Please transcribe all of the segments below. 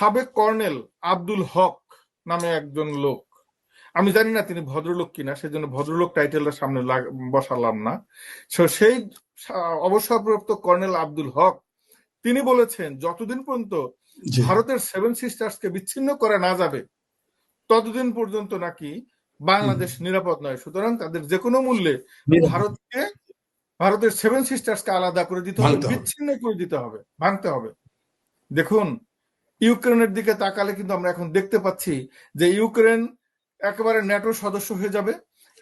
সাবেক কর্নেল আব্দুল হক নামে একজন লোক, আমি জানি না তিনি ভদ্রলোক কিনা, সেজন্য ভদ্রলোক টাইটেলটা সামনে বসালাম না। সেই অবসরপ্রাপ্ত কর্নেল আব্দুল হক তিনি বলেছেন যতদিন পর্যন্ত ভারতের সেভেন সিস্টার্সকে বিচ্ছিন্ন করা না যাবে ততদিন পর্যন্ত নাকি বাংলাদেশ নিরাপদ নয়। সুতরাং তাদের যে কোনো মূল্যে ভারতের সেভেন সিস্টার্সকে আলাদা করে দিতে হবে, বিচ্ছিন্ন করে দিতে হবে, ভাঙতে হবে। দেখুন, ইউক্রেনের দিকে তাকালে কিন্তু আমরা এখন দেখতে পাচ্ছি যে ইউক্রেন একেবারে ন্যাটোর সদস্য হয়ে যাবে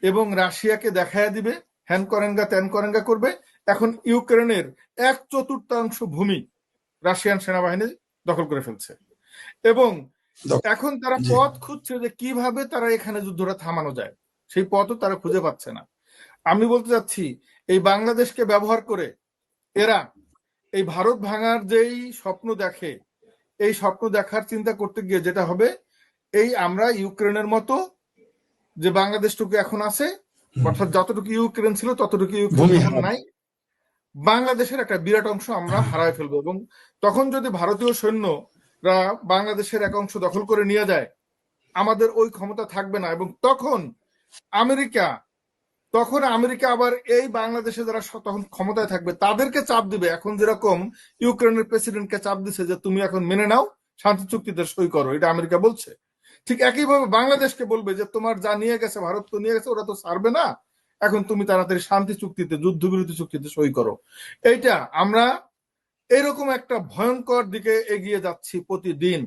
এবং রাশিয়াকে দেখায় দিবে, হ্যান করেঙ্গা ত্যান করেঙ্গা করবে। এখন ইউক্রেনের 1/4 ভূমি রাশিয়ান সেনাবাহিনী দখল করে ফেলছে এবং এখন তারা পথ খুঁজছে যে কিভাবে তারা এখানে যুদ্ধটা থামানো যায়, সেই পথও তারা খুঁজে পাচ্ছে না। আমি বলতে চাচ্ছি এই বাংলাদেশকে ব্যবহার করে এরা এই ভারত ভাঙার যেই স্বপ্ন দেখে, এই স্বপ্ন দেখার চিন্তা করতে গিয়ে যেটা হবে, এই আমরা ইউক্রেনের মতো যে বাংলাদেশটুকু এখন আছে, অর্থাৎ যতটুকু ইউক্রেন ছিল ততটুকু ইউক্রেন এখন নাই, বাংলাদেশের একটা বিরাট অংশ আমরা হারায় ফেলবো। এবং তখন যদি ভারতীয় সৈন্যরা বাংলাদেশের এক অংশ দখল করে নিয়ে যায়, আমাদের ওই ক্ষমতা থাকবে না। এবং তখন আমেরিকা আবার এই বাংলাদেশে যারা তখন ক্ষমতায় থাকবে তাদেরকে চাপ দিবে, এখন যেরকম ইউক্রেনের প্রেসিডেন্টকে চাপ দিছে যে তুমি এখন মেনে নাও, শান্তি চুক্তিতে সই করো, এটা আমেরিকা বলছে। ঠিক একইভাবে বাংলাদেশকে বলবে যে তোমার যা নিয়ে গেছে ভারত তো নিয়ে গেছে, ওরা তো ছাড়বে না, এখন তুমি তাড়াতাড়ি শান্তি চুক্তিতে, যুদ্ধবিরতি চুক্তিতে সই করো। এইটা আমরা এরকম একটা ভয়ঙ্কর দিকে এগিয়ে যাচ্ছি প্রতিদিন।